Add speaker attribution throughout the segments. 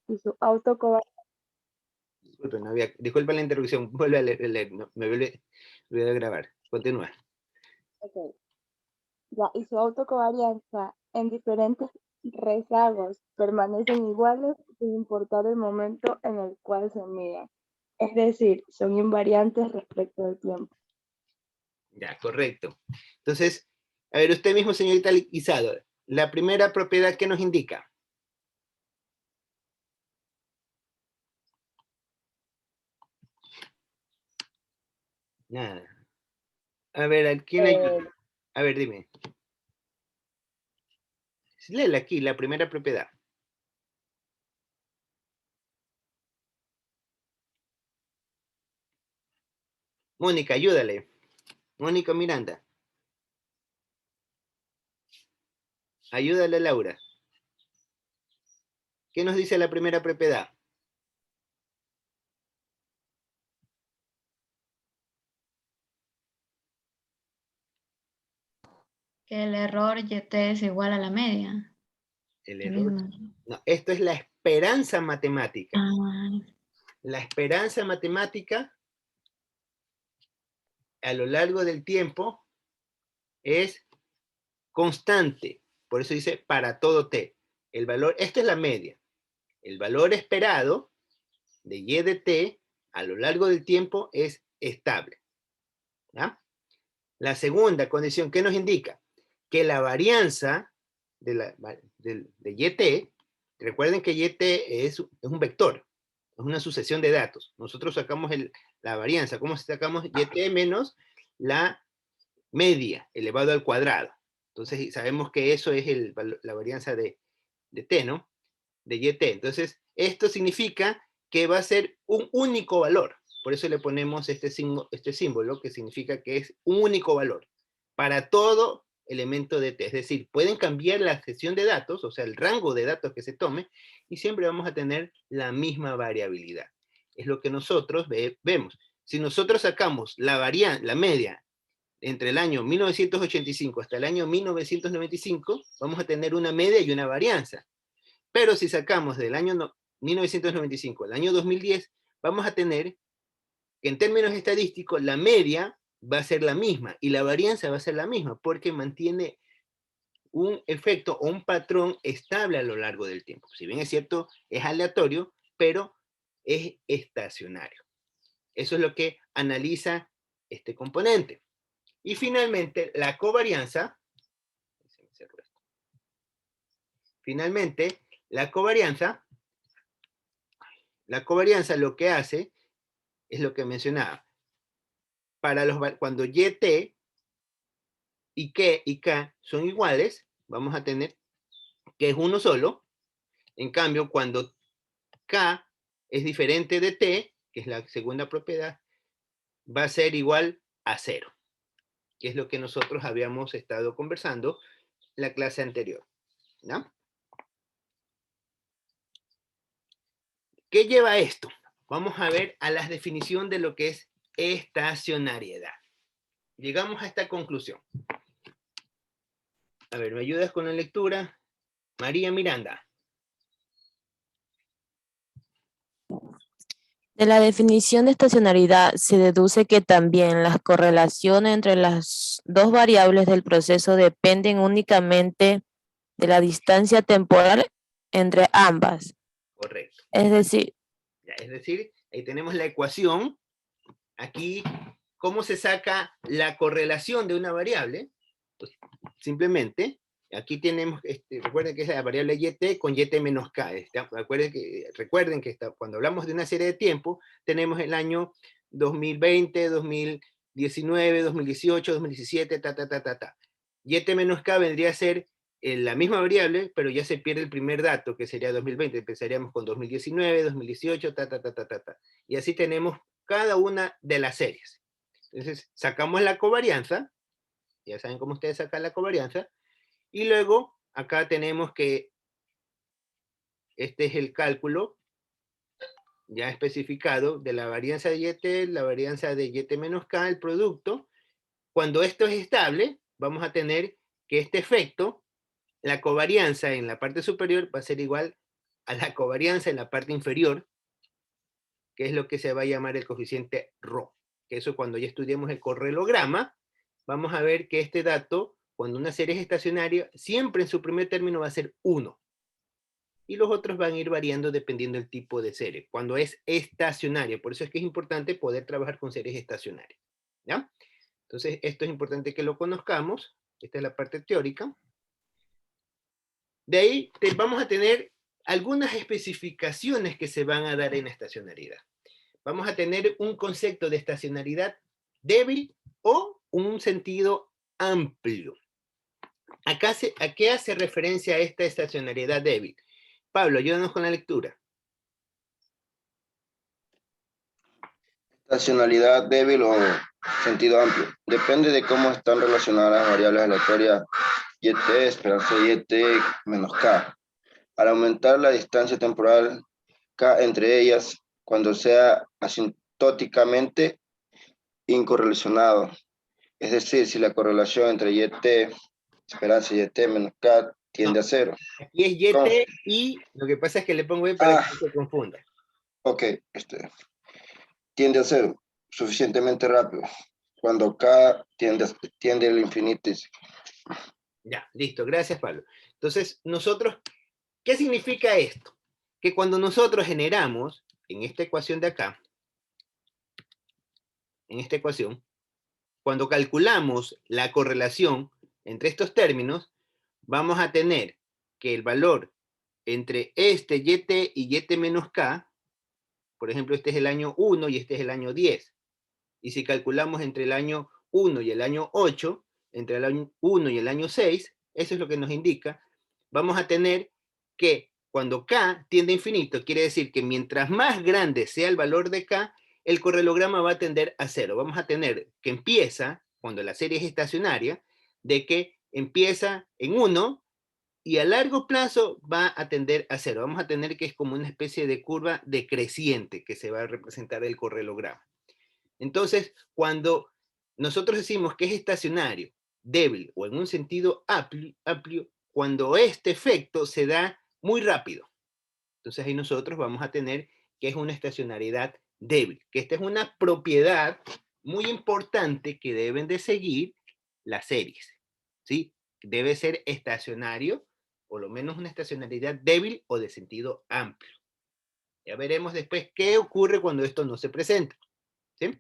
Speaker 1: y su autocovarianza.
Speaker 2: Disculpe, disculpa la interrupción, vuelve a leer, no, me vuelve a grabar. Continúa.
Speaker 1: Okay. Ya, y su autocovarianza en diferentes rezagos permanecen iguales sin importar el momento en el cual se midan. Es decir, son invariantes respecto del tiempo.
Speaker 2: Ya, correcto. Entonces, a ver, usted mismo, señorita Guisado, la primera propiedad que nos indica. Nada. A ver, ¿a quién ayuda? A ver, dime. Léela aquí, la primera propiedad. Mónica, ayúdale. Mónica Miranda. Ayúdale a Laura. ¿Qué nos dice la primera propiedad?
Speaker 3: Que el error YT es igual a la media.
Speaker 2: El error. No, esto es la esperanza matemática. La esperanza matemática a lo largo del tiempo es constante. Por eso dice para todo t. El valor, esta es la media. El valor esperado de y de t a lo largo del tiempo es estable. ¿Ya? La segunda condición, ¿qué nos indica? Que la varianza de YT, recuerden que YT es un vector, es una sucesión de datos. Nosotros sacamos la varianza. ¿Cómo sacamos YT menos la media elevado al cuadrado? Entonces sabemos que eso es la varianza de T, ¿no? De YT. Entonces, esto significa que va a ser un único valor. Por eso le ponemos este símbolo que significa que es un único valor para todo elemento de T. Es decir, pueden cambiar la sesión de datos, o sea, el rango de datos que se tome, y siempre vamos a tener la misma variabilidad. Es lo que nosotros vemos. Si nosotros sacamos la media entre el año 1985 hasta el año 1995, vamos a tener una media y una varianza. Pero si sacamos del año 1995 al año 2010, vamos a tener que en términos estadísticos la media va a ser la misma y la varianza va a ser la misma porque mantiene un efecto o un patrón estable a lo largo del tiempo. Si bien es cierto, es aleatorio, pero es estacionario. Eso es lo que analiza este componente. Y finalmente, la covarianza. Finalmente, la covarianza lo que hace es lo que mencionaba. Cuando YT y K son iguales, vamos a tener que es uno solo. En cambio, cuando K es diferente de T, que es la segunda propiedad, va a ser igual a 0, que es lo que nosotros habíamos estado conversando en la clase anterior. ¿No? ¿Qué lleva esto? Vamos a ver a la definición de lo que es estacionariedad. Llegamos a esta conclusión. A ver, ¿me ayudas con la lectura? María Miranda.
Speaker 4: De la definición de estacionalidad se deduce que también las correlaciones entre las dos variables del proceso dependen únicamente de la distancia temporal entre ambas.
Speaker 2: Correcto.
Speaker 4: Es decir,
Speaker 2: ahí tenemos la ecuación. Aquí, ¿cómo se saca la correlación de una variable? Pues, simplemente, aquí tenemos, recuerden que es la variable YT con YT menos K. Recuerden que cuando hablamos de una serie de tiempo, tenemos el año 2020, 2019, 2018, 2017, YT menos K vendría a ser la misma variable, pero ya se pierde el primer dato, que sería 2020. Empezaríamos con 2019, 2018, Y así tenemos cada una de las series. Entonces, sacamos la covarianza, ya saben cómo ustedes sacan la covarianza, y luego acá tenemos que este es el cálculo ya especificado de la varianza de YT, la varianza de YT menos K, el producto. Cuando esto es estable, vamos a tener que este efecto, la covarianza en la parte superior va a ser igual a la covarianza en la parte inferior, que es lo que se va a llamar el coeficiente ρ. Que eso cuando ya estudiemos el correlograma, vamos a ver que este dato, cuando una serie es estacionaria, siempre en su primer término va a ser 1. Y los otros van a ir variando dependiendo del tipo de serie, cuando es estacionaria. Por eso es que es importante poder trabajar con series estacionarias. ¿Ya? Entonces, esto es importante que lo conozcamos. Esta es la parte teórica. De ahí vamos a tener algunas especificaciones que se van a dar en estacionariedad. Vamos a tener un concepto de estacionariedad débil o un sentido amplio. ¿A qué hace referencia esta estacionariedad débil? Pablo, ayúdanos con la lectura.
Speaker 5: Estacionalidad débil o sentido amplio. Depende de cómo están relacionadas las variables aleatorias YT, esperanza YT menos K. Al aumentar la distancia temporal K entre ellas, cuando sea asintóticamente incorrelacionado. Es decir, si la correlación entre YT, esperanza YT menos K tiende a cero.
Speaker 2: Aquí es YT
Speaker 5: ¿Cómo?
Speaker 2: y lo que pasa es que le pongo Y para que no se confunda.
Speaker 5: Ok, tiende a cero suficientemente rápido. Cuando K tiende al infinito.
Speaker 2: Ya, listo, gracias Pablo. Entonces, nosotros, ¿qué significa esto? Que cuando nosotros generamos, en esta ecuación de acá, en esta ecuación, cuando calculamos la correlación entre estos términos, vamos a tener que el valor entre este YT y YT menos K, por ejemplo, este es el año 1 y este es el año 10. Y si calculamos entre el año 1 y el año 8, entre el año 1 y el año 6, eso es lo que nos indica, vamos a tener que cuando K tiende a infinito, quiere decir que mientras más grande sea el valor de K, el correlograma va a tender a cero. Vamos a tener que empieza, cuando la serie es estacionaria, de que empieza en 1 y a largo plazo va a tender a cero. Vamos a tener que es como una especie de curva decreciente que se va a representar el correlograma. Entonces, cuando nosotros decimos que es estacionario, débil o en un sentido amplio, cuando este efecto se da muy rápido. Entonces ahí nosotros vamos a tener que es una estacionariedad débil, que esta es una propiedad muy importante que deben de seguir las series, ¿sí? Debe ser estacionario, por lo menos una estacionariedad débil o de sentido amplio. Ya veremos después qué ocurre cuando esto no se presenta, ¿sí?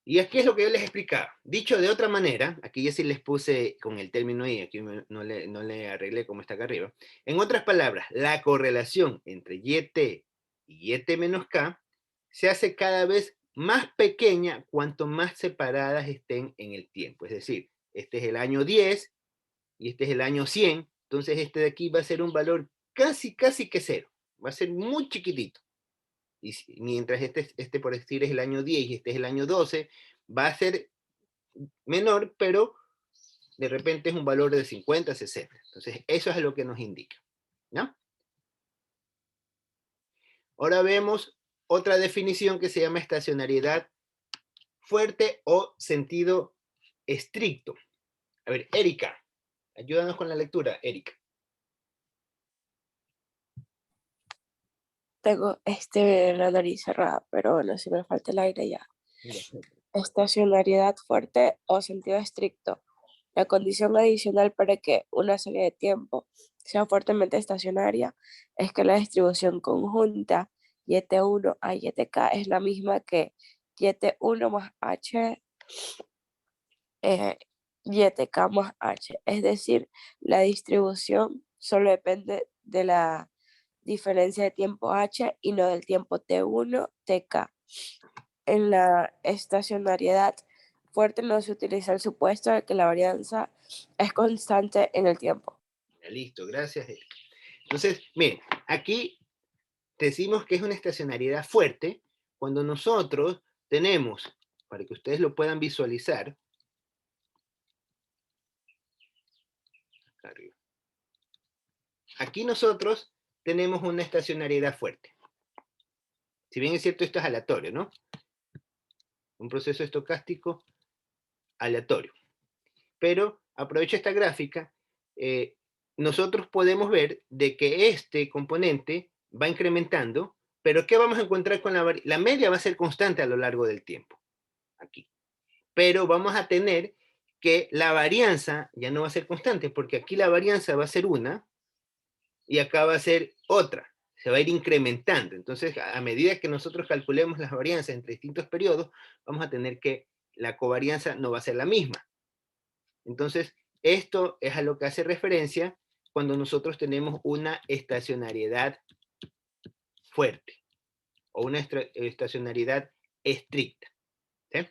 Speaker 2: Y aquí es lo que yo les explicaba. Dicho de otra manera, aquí ya sí les puse con el término y aquí no le arreglé como está acá arriba. En otras palabras, la correlación entre YT y YT menos K se hace cada vez más pequeña cuanto más separadas estén en el tiempo. Es decir, este es el año 10 y este es el año 100. Entonces este de aquí va a ser un valor casi que cero. Va a ser muy chiquitito. Y mientras este por decir es el año 10 y este es el año 12, va a ser menor, pero de repente es un valor de 50, 60. Entonces, eso es lo que nos indica, ¿no? Ahora vemos otra definición que se llama estacionariedad fuerte o sentido estricto. A ver, Erika, ayúdanos con la lectura, Erika.
Speaker 6: Tengo la nariz cerrada, pero bueno, si me falta el aire ya. Estacionariedad fuerte o sentido estricto. La condición adicional para que una serie de tiempo sea fuertemente estacionaria es que la distribución conjunta YT1 a YTK es la misma que YT1 más H YTK más H. Es decir, la distribución solo depende de la diferencia de tiempo H y no del tiempo T1, TK. En la estacionariedad fuerte no se utiliza el supuesto de que la varianza es constante en el tiempo.
Speaker 2: Listo, gracias, Erika. Entonces, miren, aquí decimos que es una estacionariedad fuerte cuando nosotros tenemos, para que ustedes lo puedan visualizar, arriba. Aquí nosotros tenemos una estacionariedad fuerte. Si bien es cierto, esto es aleatorio, ¿no? Un proceso estocástico aleatorio. Pero aprovecho esta gráfica nosotros podemos ver de que este componente va incrementando, pero ¿qué vamos a encontrar con la media? Va a ser constante a lo largo del tiempo, aquí. Pero vamos a tener que la varianza ya no va a ser constante, porque aquí la varianza va a ser una, y acá va a ser otra, se va a ir incrementando. Entonces, a medida que nosotros calculemos las varianzas entre distintos periodos, vamos a tener que la covarianza no va a ser la misma. Entonces, esto es a lo que hace referencia cuando nosotros tenemos una estacionariedad fuerte o una estacionariedad estricta. ¿Sí?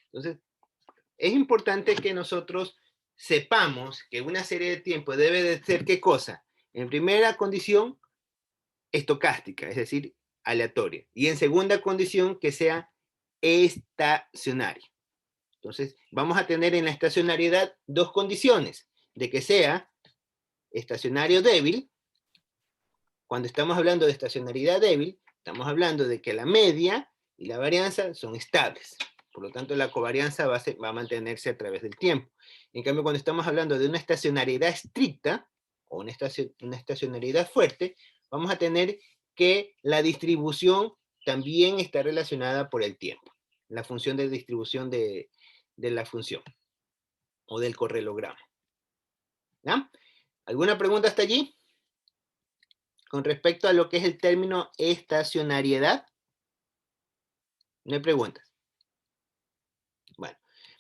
Speaker 2: Entonces, es importante que nosotros sepamos que una serie de tiempo debe de ser ¿qué cosa? En primera condición, estocástica, es decir, aleatoria. Y en segunda condición, que sea estacionaria. Entonces, vamos a tener en la estacionariedad dos condiciones, de que sea estacionario débil. Cuando estamos hablando de estacionariedad débil, estamos hablando de que la media y la varianza son estables. Por lo tanto, la covarianza va a mantenerse a través del tiempo. En cambio, cuando estamos hablando de una estacionariedad estricta o una estacionariedad fuerte, vamos a tener que la distribución también está relacionada por el tiempo. La función de distribución de la función o del correlograma. ¿Ya? ¿Alguna pregunta hasta allí? Con respecto a lo que es el término estacionariedad. No hay preguntas. Bueno,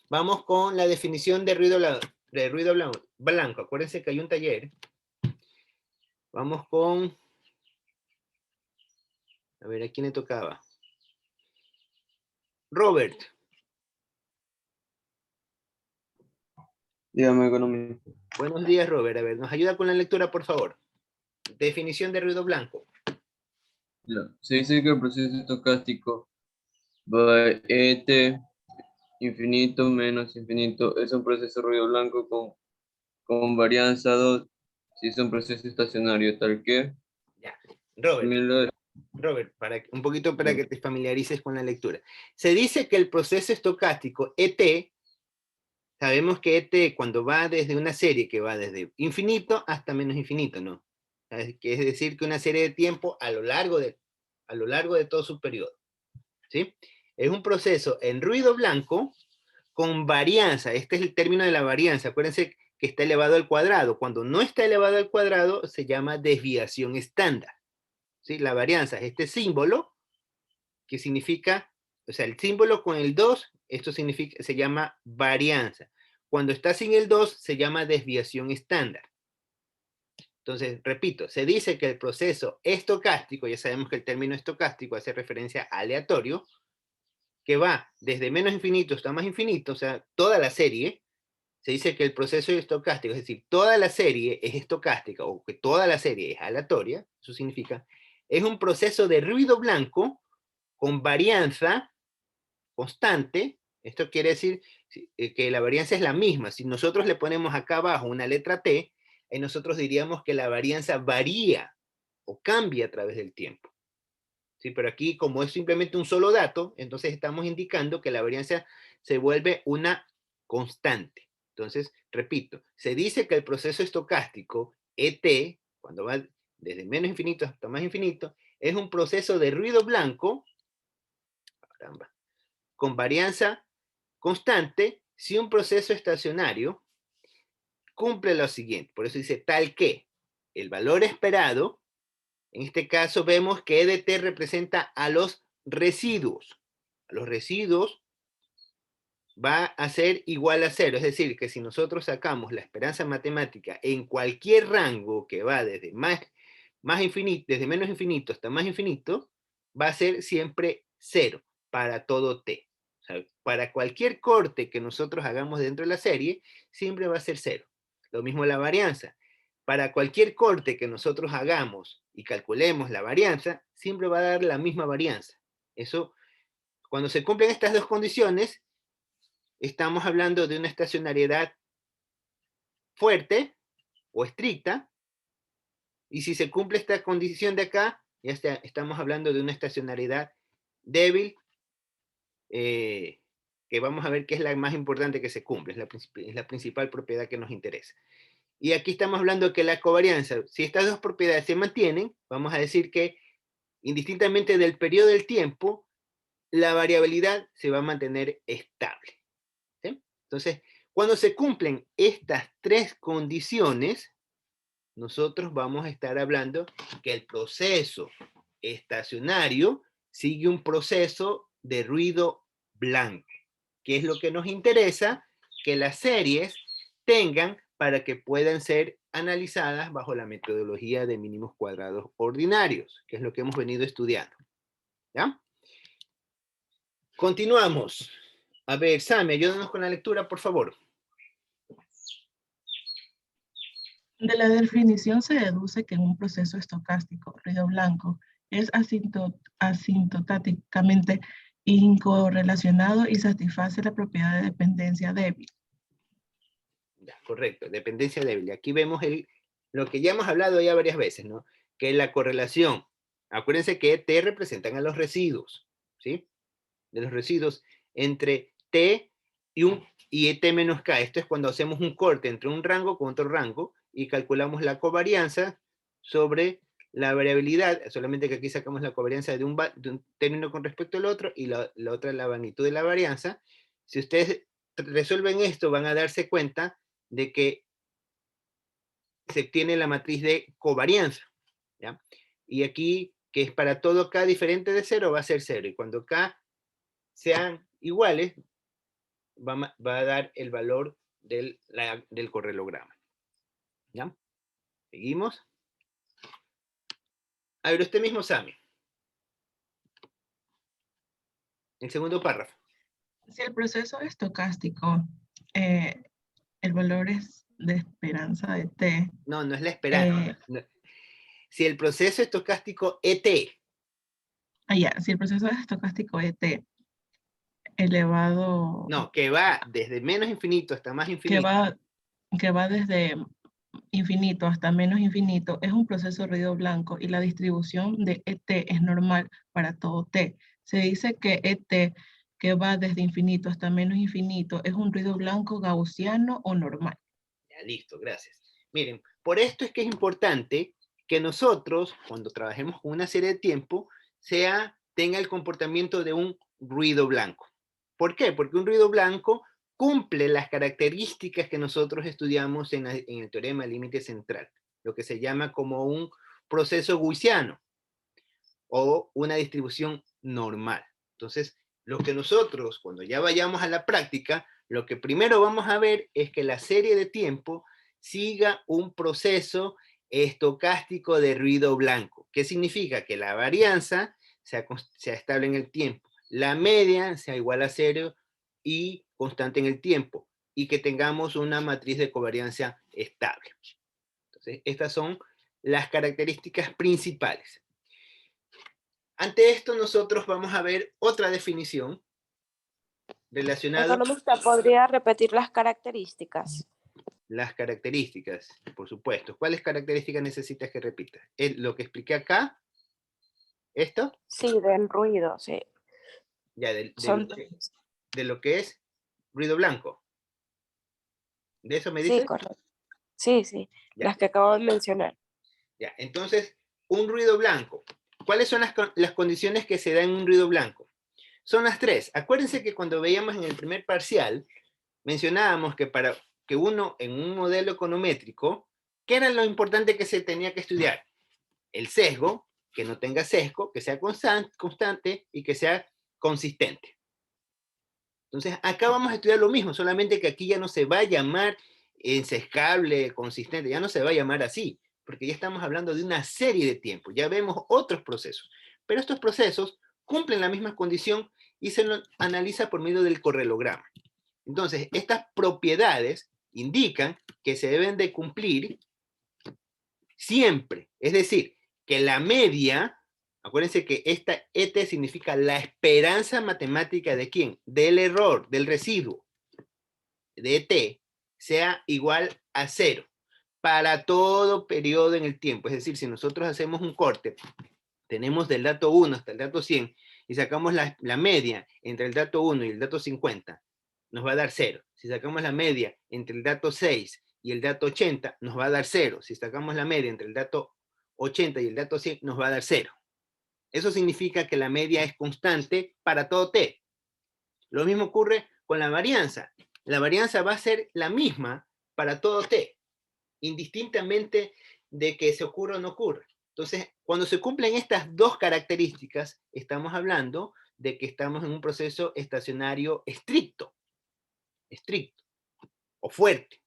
Speaker 2: vamos con la definición de ruido blanco. Acuérdense que hay un taller. Vamos con... A ver, ¿a quién le tocaba? Robert.
Speaker 7: Dígame, economía.
Speaker 2: Buenos días, Robert. A ver, ¿nos ayuda con la lectura, por favor? Definición de ruido blanco.
Speaker 7: Ya. Se dice que el proceso estocástico va ET infinito menos infinito es un proceso ruido blanco con varianza 2 si es un proceso estacionario tal que
Speaker 2: Ya. Robert,
Speaker 7: también lo-
Speaker 2: Robert, un poquito para que te familiarices con la lectura. Se dice que el proceso estocástico ET, sabemos que ET cuando va desde una serie que va desde infinito hasta menos infinito, ¿no? Que es decir, que una serie de tiempo a lo largo de todo su periodo, ¿sí? Es un proceso en ruido blanco con varianza. Este es el término de la varianza. Acuérdense que está elevado al cuadrado. Cuando no está elevado al cuadrado se llama desviación estándar, ¿sí? La varianza es este símbolo que significa, o sea, el símbolo con el 2, esto significa, se llama varianza. Cuando está sin el 2, se llama desviación estándar. Entonces, repito, se dice que el proceso estocástico, ya sabemos que el término estocástico hace referencia a aleatorio, que va desde menos infinito hasta más infinito, o sea, toda la serie, se dice que el proceso estocástico, es decir, toda la serie es estocástica o que toda la serie es aleatoria, eso significa, es un proceso de ruido blanco con varianza constante. Esto quiere decir que la varianza es la misma. Si nosotros le ponemos acá abajo una letra T, nosotros diríamos que la varianza varía o cambia a través del tiempo. ¿Sí? Pero aquí, como es simplemente un solo dato, entonces estamos indicando que la varianza se vuelve una constante. Entonces, repito, se dice que el proceso estocástico, ET, cuando va desde menos infinito hasta más infinito, es un proceso de ruido blanco, caramba, con varianza constante si un proceso estacionario cumple lo siguiente. Por eso dice tal que el valor esperado, en este caso vemos que EDT representa a los residuos. A los residuos va a ser igual a 0. Es decir, que si nosotros sacamos la esperanza matemática en cualquier rango que va desde más infinito, desde menos infinito hasta más infinito, va a ser siempre 0 para todo t. O sea, para cualquier corte que nosotros hagamos dentro de la serie, siempre va a ser 0. Lo mismo la varianza. Para cualquier corte que nosotros hagamos y calculemos la varianza, siempre va a dar la misma varianza. Eso, cuando se cumplen estas dos condiciones, estamos hablando de una estacionariedad fuerte o estricta, y si se cumple esta condición de acá, ya estamos hablando de una estacionariedad débil, que vamos a ver que es la más importante que se cumple, es la principal propiedad que nos interesa. Y aquí estamos hablando que la covarianza, si estas dos propiedades se mantienen, vamos a decir que indistintamente del periodo del tiempo, la variabilidad se va a mantener estable. ¿Sí? Entonces, cuando se cumplen estas tres condiciones, nosotros vamos a estar hablando que el proceso estacionario sigue un proceso de ruido blanco, que es lo que nos interesa que las series tengan para que puedan ser analizadas bajo la metodología de mínimos cuadrados ordinarios, que es lo que hemos venido estudiando. ¿Ya? Continuamos. A ver, Sami, ayúdanos con la lectura, por favor.
Speaker 8: De la definición se deduce que en un proceso estocástico, ruido blanco, es asintotáticamente incorrelacionado y satisface la propiedad de dependencia débil.
Speaker 2: Ya, correcto, dependencia débil. Aquí vemos lo que ya hemos hablado ya varias veces, ¿no? Que la correlación, acuérdense que T representan a los residuos, ¿sí? De los residuos entre T y T menos K. Esto es cuando hacemos un corte entre un rango con otro rango y calculamos la covarianza sobre la variabilidad, solamente que aquí sacamos la covarianza de un término con respecto al otro y la otra la magnitud de la varianza. Si ustedes resuelven esto, van a darse cuenta de que se obtiene la matriz de covarianza, ¿ya? Y aquí, que es para todo K diferente de 0, va a ser 0. Y cuando K sean iguales, va a dar el valor del correlograma. ¿Ya? ¿Seguimos? A ver, usted mismo, Sami. El segundo párrafo.
Speaker 8: Si el proceso estocástico, el valor es de esperanza de T.
Speaker 2: No, no es la esperanza. No. Si el proceso estocástico ET.
Speaker 8: Si el proceso estocástico ET elevado.
Speaker 2: No, que va desde menos infinito hasta más infinito.
Speaker 8: Que va desde infinito hasta menos infinito, es un proceso de ruido blanco y la distribución de ET es normal para todo T. Se dice que ET que va desde infinito hasta menos infinito es un ruido blanco gaussiano o normal.
Speaker 2: Ya, listo, gracias. Miren, por esto es que es importante que nosotros, cuando trabajemos con una serie de tiempo, tenga el comportamiento de un ruido blanco. ¿Por qué? Porque un ruido blanco cumple las características que nosotros estudiamos en el teorema límite central, lo que se llama como un proceso gaussiano o una distribución normal. Entonces, lo que nosotros, cuando ya vayamos a la práctica, lo que primero vamos a ver es que la serie de tiempo siga un proceso estocástico de ruido blanco. ¿Qué significa? Que la varianza sea estable en el tiempo, la media sea igual a 0 y constante en el tiempo, y que tengamos una matriz de covariancia estable. Entonces, estas son las características principales. Ante esto, nosotros vamos a ver otra definición relacionada.
Speaker 6: Economista, ¿podría repetir las características?
Speaker 2: Las características, por supuesto. ¿Cuáles características necesitas que repita? ¿Lo que expliqué acá? ¿Esto?
Speaker 6: Sí, del ruido, sí.
Speaker 2: Ya, de lo que es ruido blanco. ¿De eso me dices?
Speaker 6: Sí, correcto. Sí, sí,
Speaker 2: ya.
Speaker 6: Las que acabo de mencionar.
Speaker 2: Ya, entonces, un ruido blanco. ¿Cuáles son las condiciones que se dan en un ruido blanco? Son las tres. Acuérdense que cuando veíamos en el primer parcial, mencionábamos que para que uno en un modelo econométrico, ¿qué era lo importante que se tenía que estudiar? El sesgo, que no tenga sesgo, que sea constante y que sea consistente. Entonces, acá vamos a estudiar lo mismo, solamente que aquí ya no se va a llamar ensescable, consistente, ya no se va a llamar así, porque ya estamos hablando de una serie de tiempos, ya vemos otros procesos, pero estos procesos cumplen la misma condición y se los analiza por medio del correlograma. Entonces, estas propiedades indican que se deben de cumplir siempre, es decir, que la media, acuérdense que esta ET significa la esperanza matemática de ¿quién? Del error, del residuo de ET, sea igual a 0 para todo periodo en el tiempo. Es decir, si nosotros hacemos un corte, tenemos del dato 1 hasta el dato 100 y sacamos la media entre el dato 1 y el dato 50, nos va a dar 0. Si sacamos la media entre el dato 6 y el dato 80, nos va a dar 0. Si sacamos la media entre el dato 80 y el dato 100, nos va a dar 0. Eso significa que la media es constante para todo t. Lo mismo ocurre con la varianza. La varianza va a ser la misma para todo t, indistintamente de que se ocurra o no ocurra. Entonces, cuando se cumplen estas dos características, estamos hablando de que estamos en un proceso estacionario estricto o fuerte.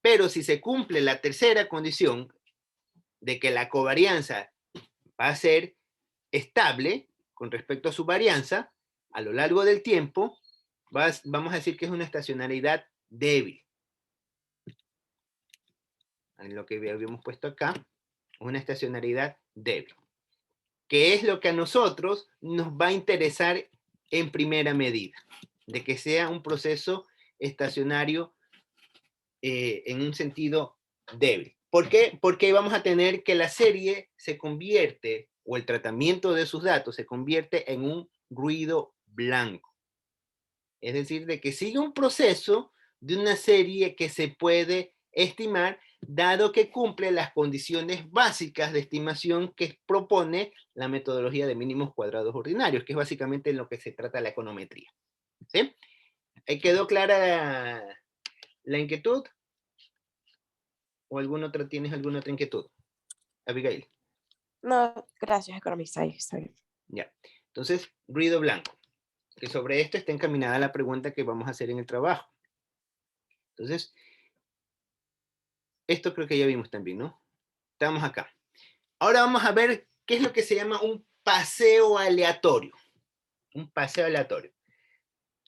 Speaker 2: Pero si se cumple la tercera condición de que la covarianza va a ser estable con respecto a su varianza a lo largo del tiempo, vamos a decir que es una estacionalidad débil. En lo que habíamos puesto acá, una estacionalidad débil. ¿Qué es lo que a nosotros nos va a interesar en primera medida? De que sea un proceso estacionario en un sentido débil. ¿Por qué? Porque vamos a tener que la serie se convierte, o el tratamiento de sus datos se convierte en un ruido blanco. Es decir, de que sigue un proceso de una serie que se puede estimar, dado que cumple las condiciones básicas de estimación que propone la metodología de mínimos cuadrados ordinarios, que es básicamente en lo que se trata la econometría. ¿Sí? ¿Quedó clara la inquietud? ¿O tienes alguna otra inquietud? Abigail.
Speaker 6: No, gracias, economista. Ahí está bien.
Speaker 2: Ya. Entonces, ruido blanco. Que sobre esto está encaminada la pregunta que vamos a hacer en el trabajo. Entonces, esto creo que ya vimos también, ¿no? Estamos acá. Ahora vamos a ver qué es lo que se llama un paseo aleatorio. Un paseo aleatorio.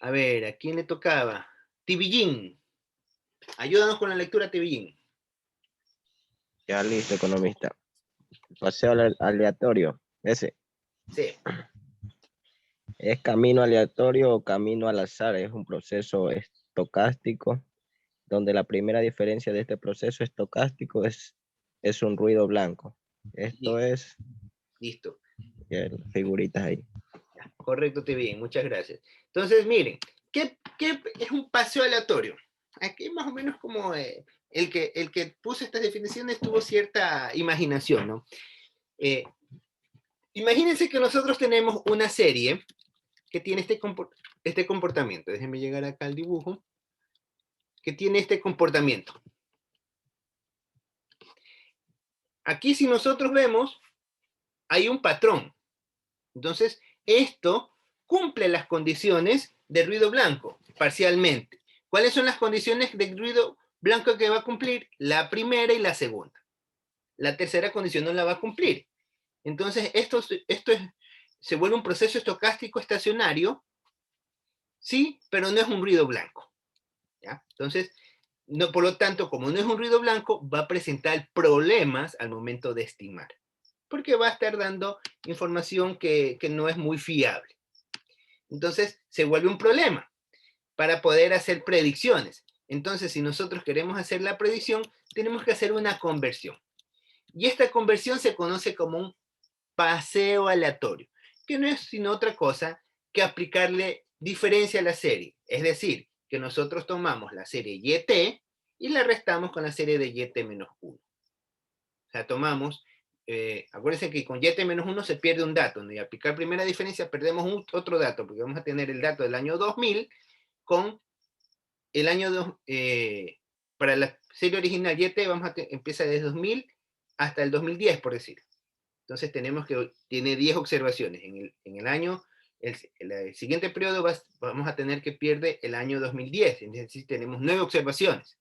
Speaker 2: A ver, ¿a quién le tocaba? Tibillín. Ayúdanos con la lectura, Tibillín.
Speaker 9: Ya listo, economista. Paseo aleatorio. Ese.
Speaker 2: Sí.
Speaker 9: Es camino aleatorio o camino al azar. Es un proceso estocástico, donde la primera diferencia de este proceso estocástico es un ruido blanco. Esto es...
Speaker 2: Listo.
Speaker 9: Figuritas ahí.
Speaker 2: Correcto, Tibillín. Muchas gracias. Entonces, miren, ¿qué es un paseo aleatorio? Aquí más o menos como el que puso estas definiciones tuvo cierta imaginación, ¿no? Imagínense que nosotros tenemos una serie que tiene este comportamiento. Déjenme llegar acá al dibujo. Que tiene este comportamiento. Aquí si nosotros vemos, hay un patrón. Entonces, esto cumple las condiciones de ruido blanco, parcialmente. ¿Cuáles son las condiciones de ruido blanco que va a cumplir? La primera y la segunda. La tercera condición no la va a cumplir. Entonces, esto se vuelve un proceso estocástico estacionario, sí, pero no es un ruido blanco. ¿Ya? Entonces, no, por lo tanto, como no es un ruido blanco, va a presentar problemas al momento de estimar, porque va a estar dando información que no es muy fiable. Entonces, se vuelve un problema para poder hacer predicciones. Entonces, si nosotros queremos hacer la predicción, tenemos que hacer una conversión. Y esta conversión se conoce como un paseo aleatorio, que no es sino otra cosa que aplicarle diferencia a la serie. Es decir, que nosotros tomamos la serie YT y la restamos con la serie de YT-1. O sea, tomamos, acuérdense que con YT-1 se pierde un dato, ¿no? Y aplicar primera diferencia perdemos otro dato, porque vamos a tener el dato del año 2000 con el año 2, para la serie original YT empieza desde 2000 hasta el 2010, por decir. Entonces tenemos que tiene 10 observaciones. En el año, el siguiente periodo vamos a tener que pierde el año 2010. Es decir, tenemos 9 observaciones.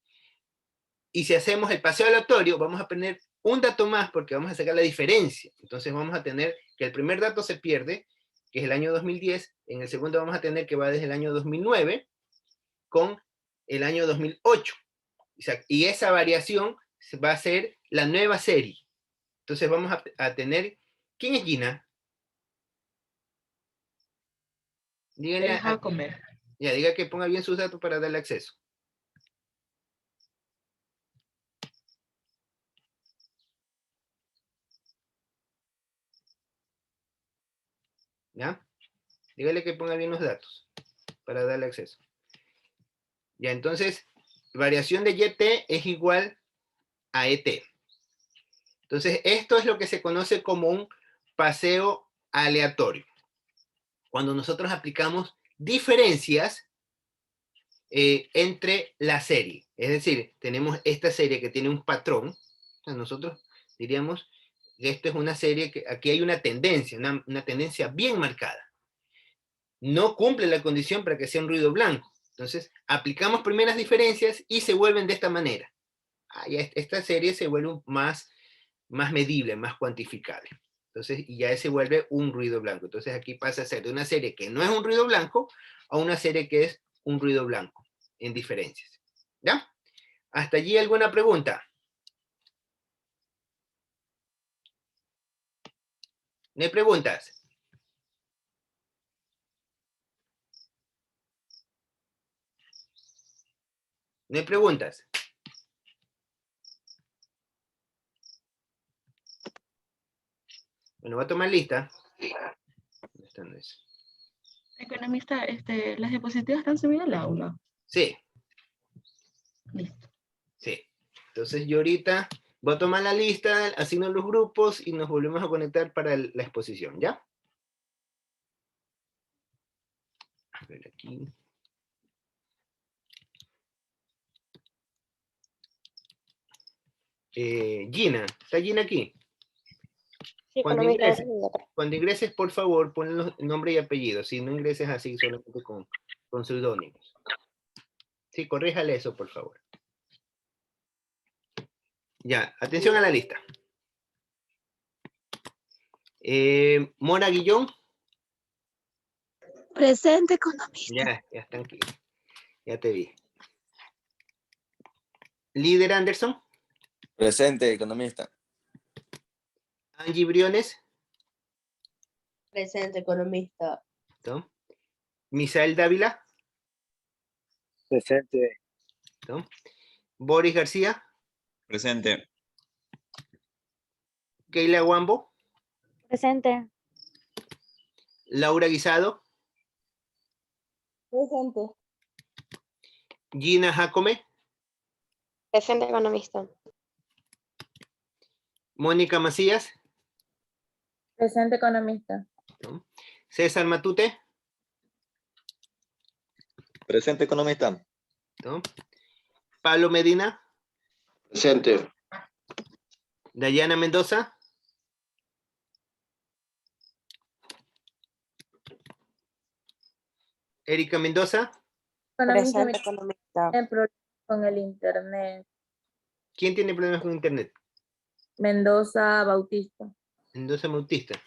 Speaker 2: Y si hacemos el paseo aleatorio, vamos a tener un dato más porque vamos a sacar la diferencia. Entonces vamos a tener que el primer dato se pierde, que es el año 2010. En el segundo vamos a tener que va desde el año 2009 con el año 2008. Y esa variación va a ser la nueva serie. Entonces vamos a tener... ¿Quién es Gina? Díganle
Speaker 8: a comer.
Speaker 2: Ya, diga que ponga bien sus datos para darle acceso. ¿Ya? Dígale que ponga bien los datos para darle acceso. Ya, entonces, variación de YT es igual a ET. Entonces, esto es lo que se conoce como un paseo aleatorio. Cuando nosotros aplicamos diferencias entre la serie. Es decir, tenemos esta serie que tiene un patrón. O sea, nosotros diríamos que esta es una serie que aquí hay una tendencia, una tendencia bien marcada. No cumple la condición para que sea un ruido blanco. Entonces, aplicamos primeras diferencias y se vuelven de esta manera. Ya esta serie se vuelve más medible, más cuantificable. Entonces, y ya se vuelve un ruido blanco. Entonces, aquí pasa a ser de una serie que no es un ruido blanco a una serie que es un ruido blanco, en diferencias. ¿Ya? ¿Hasta allí alguna pregunta? ¿No hay preguntas? ¿No hay preguntas? Bueno, voy a tomar lista. Esta no es.
Speaker 8: Economista, las diapositivas están subidas al aula.
Speaker 2: Sí.
Speaker 8: Listo.
Speaker 2: Sí. Entonces yo ahorita voy a tomar la lista, asigno los grupos y nos volvemos a conectar para la exposición, ¿ya? A ver aquí. Gina, ¿está Gina aquí?
Speaker 10: Sí,
Speaker 2: Cuando ingreses, por favor, pon los nombre y apellido. Si no ingreses así, solamente con seudónimos. Sí, corríjale eso, por favor. Ya, atención a la lista. Mora Guillón.
Speaker 10: Presente, economista.
Speaker 2: Ya están aquí. Ya te vi. Líder Anderson.
Speaker 11: Presente, economista.
Speaker 2: Angie Briones.
Speaker 10: Presente, economista.
Speaker 2: ¿No? Misael Dávila.
Speaker 11: Presente.
Speaker 2: ¿No? Boris García.
Speaker 11: Presente.
Speaker 2: Keila Wambo.
Speaker 10: Presente.
Speaker 2: Laura Guisado.
Speaker 1: Presente.
Speaker 2: Gina Jacome.
Speaker 10: Presente, economista.
Speaker 2: Mónica Macías.
Speaker 1: Presente, economista.
Speaker 2: ¿No? César Matute.
Speaker 11: Presente, economista.
Speaker 2: ¿No? Pablo Medina.
Speaker 5: Presente.
Speaker 2: Dayana Mendoza. Erika Mendoza.
Speaker 10: Presente, economista.
Speaker 1: En problemas con el internet.
Speaker 2: ¿Quién tiene problemas con internet?
Speaker 1: Mendoza Bautista.
Speaker 2: Mendoza Bautista.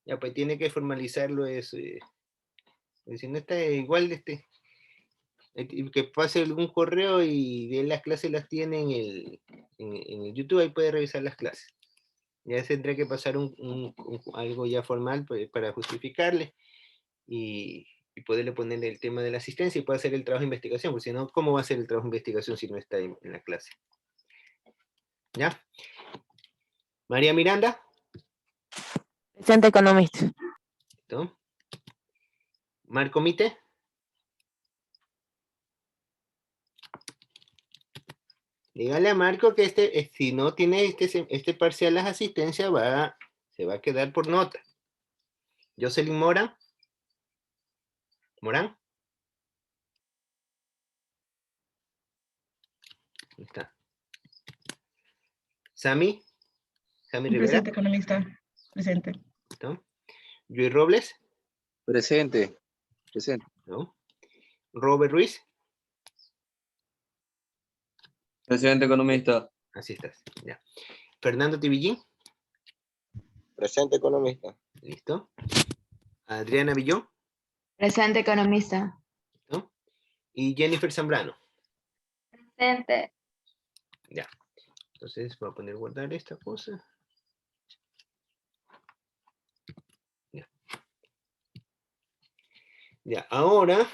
Speaker 2: Ya, pues tiene que formalizarlo eso. Si no está igual, que pase algún correo y de las clases las tiene en el YouTube, ahí puede revisar las clases. Ya tendrá que pasar algo ya formal para justificarle y poderle poner el tema de la asistencia y puede hacer el trabajo de investigación, porque si no, ¿cómo va a hacer el trabajo de investigación si no está en la clase? ¿Ya? María Miranda.
Speaker 4: Presente, economista.
Speaker 2: ¿Listo? Marco Mite. Dígale a Marco que si no tiene este parcial las asistencias, se va a quedar por nota. Jocelyn Mora. Morán. Ahí está. Sami Rivera.
Speaker 8: Presente, economista. Presente.
Speaker 2: ¿No? Luis Robles.
Speaker 11: Presente. Presente.
Speaker 2: ¿No? Robert Ruiz.
Speaker 7: Presidente economista.
Speaker 2: Así estás. Ya. Fernando Tibillín.
Speaker 9: Presente, economista.
Speaker 2: Listo. Adriana Villón.
Speaker 3: Presente, economista.
Speaker 2: ¿No? Y Jennifer Zambrano.
Speaker 10: Presente.
Speaker 2: Ya. Entonces voy a poner guardar esta cosa. Ya. Ya, ahora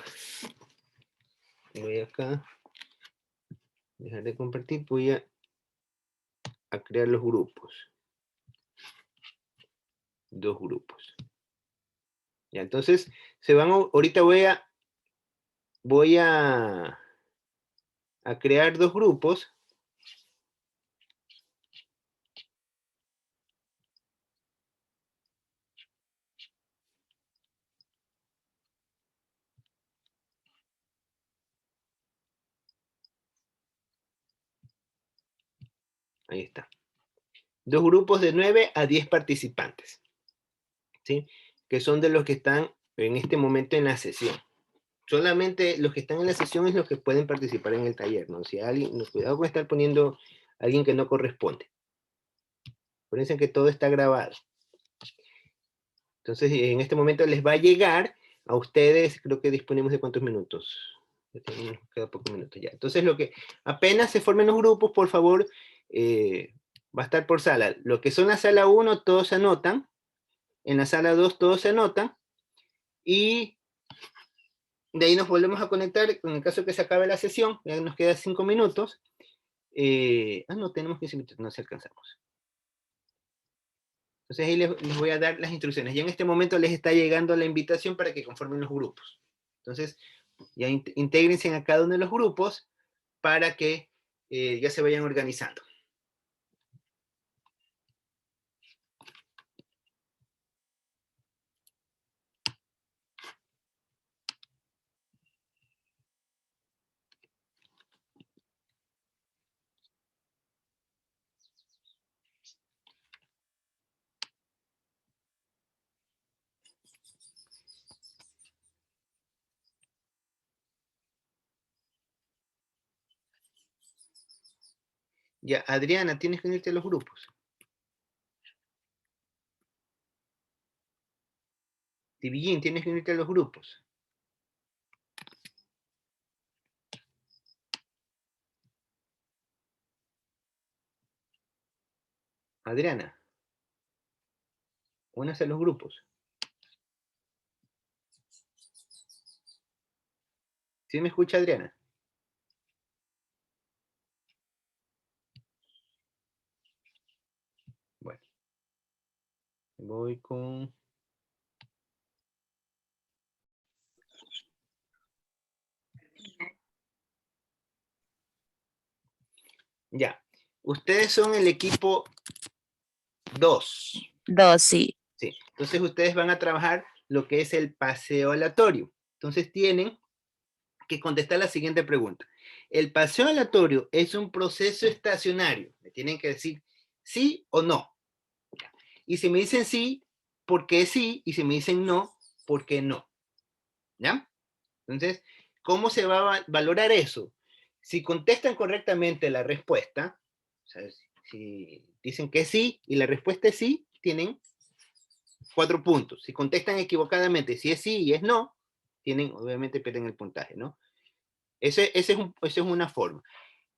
Speaker 2: voy acá. Dejar de compartir, voy a crear los grupos. 2 grupos. Ya, entonces se van, ahorita voy a a crear dos grupos. Ahí está. Dos grupos de 9 a 10 participantes, ¿sí? Que son de los que están en este momento en la sesión. Solamente los que están en la sesión es los que pueden participar en el taller, ¿no? Si alguien, no, cuidado con estar poniendo a alguien que no corresponde. Acuérdense que todo está grabado. Entonces, en este momento les va a llegar a ustedes, creo que disponemos de cuántos minutos. Ya tenemos, queda pocos minutos ya. Entonces, lo que apenas se formen los grupos, por favor, va a estar por sala. Lo que son la sala 1, todos se anotan. En la sala 2, todos se anotan. Y de ahí nos volvemos a conectar, en el caso que se acabe la sesión, ya nos quedan 5 minutos. No, tenemos 15 minutos, no se alcanzamos. Entonces ahí les voy a dar las instrucciones. Ya en este momento les está llegando la invitación para que conformen los grupos. Entonces, ya intégrense a cada uno de los grupos para que ya se vayan organizando. Ya, Adriana, tienes que unirte a los grupos. Tibillín, tienes que unirte a los grupos. Adriana, únase a los grupos. ¿Sí me escucha, Adriana? Bueno. Voy con... Ya. Ustedes son el equipo 2.
Speaker 4: 2, sí.
Speaker 2: Sí. Entonces ustedes van a trabajar lo que es el paseo aleatorio. Entonces tienen que contestar la siguiente pregunta. ¿El paseo aleatorio es un proceso estacionario? Me tienen que decir sí o no. Y si me dicen sí, ¿por qué sí? Y si me dicen no, ¿por qué no? ¿Ya? Entonces, ¿cómo se va a valorar eso? Si contestan correctamente la respuesta, o sea, si dicen que sí y la respuesta es sí, tienen 4 puntos. Si contestan equivocadamente, si es sí y es no, tienen, obviamente pierden el puntaje, ¿no? Esa es una forma.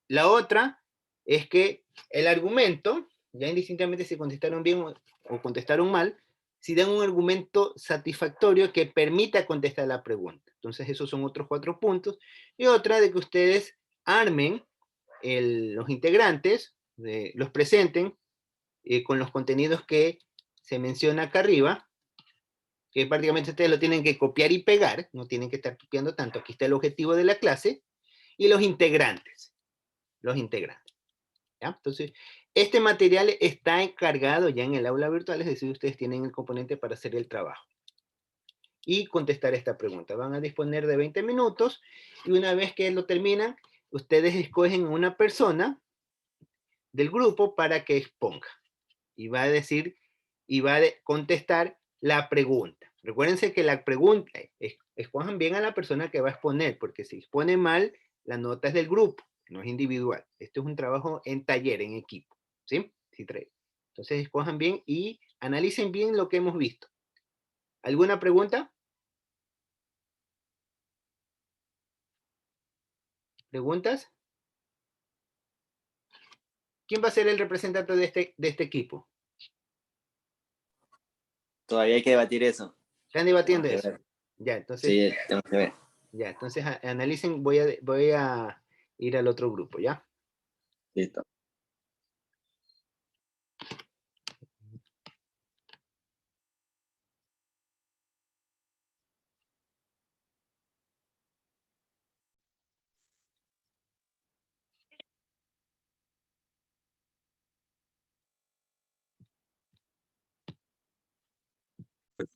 Speaker 2: La otra es que el argumento, ya indistintamente si contestaron bien o contestaron mal, si dan un argumento satisfactorio que permita contestar la pregunta. Entonces esos son otros 4 puntos. Y otra de que ustedes armen los integrantes, los presenten con los contenidos que se menciona acá arriba, que prácticamente ustedes lo tienen que copiar y pegar, no tienen que estar copiando tanto. Aquí está el objetivo de la clase, y los integrantes. ¿Ya? Entonces, este material está encargado ya en el aula virtual, es decir, ustedes tienen el componente para hacer el trabajo. Y contestar esta pregunta. Van a disponer de 20 minutos, y una vez que lo terminan, ustedes escogen una persona del grupo para que exponga. Y va a decir, y va a contestar la pregunta. Recuérdense que la pregunta, escojan bien a la persona que va a exponer, porque si expone mal, la nota es del grupo, no es individual. Esto es un trabajo en taller, en equipo, ¿sí? Entonces escojan bien y analicen bien lo que hemos visto. ¿Alguna pregunta? ¿Preguntas? ¿Quién va a ser el representante de este equipo?
Speaker 11: Todavía hay que debatir eso.
Speaker 2: ¿Están debatiendo
Speaker 11: Tenemos que
Speaker 2: eso?
Speaker 11: ver.
Speaker 2: Ya, entonces...
Speaker 11: Sí, tenemos que ver.
Speaker 2: Ya, entonces analicen, voy a ir al otro grupo, ¿ya?
Speaker 11: Listo.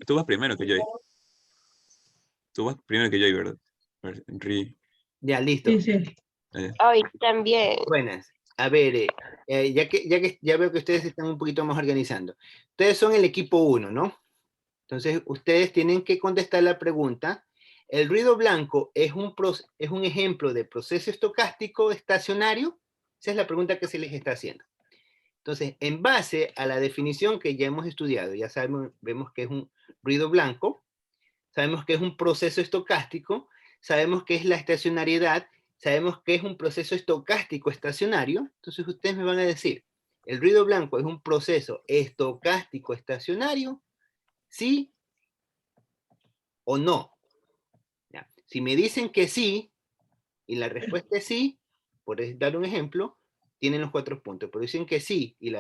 Speaker 12: Tú vas primero que yo. Tú vas primero que yo, ¿verdad? A ver,
Speaker 2: Ya, listo.
Speaker 8: Sí, sí.
Speaker 10: Hoy también.
Speaker 2: Buenas. A ver, ya veo que ustedes están un poquito más organizando. Ustedes son el equipo 1, ¿no? Entonces, ustedes tienen que contestar la pregunta. ¿El ruido blanco es un ejemplo de proceso estocástico estacionario? Esa es la pregunta que se les está haciendo. Entonces, en base a la definición que ya hemos estudiado, ya sabemos, vemos que es un ruido blanco, sabemos que es un proceso estocástico, sabemos que es la estacionariedad, sabemos que es un proceso estocástico estacionario. Entonces, ustedes me van a decir, ¿el ruido blanco es un proceso estocástico estacionario? ¿Sí o no? Ya. Si me dicen que sí, y la respuesta es sí, por dar un ejemplo, tienen los 4 puntos. Pero dicen que sí, y la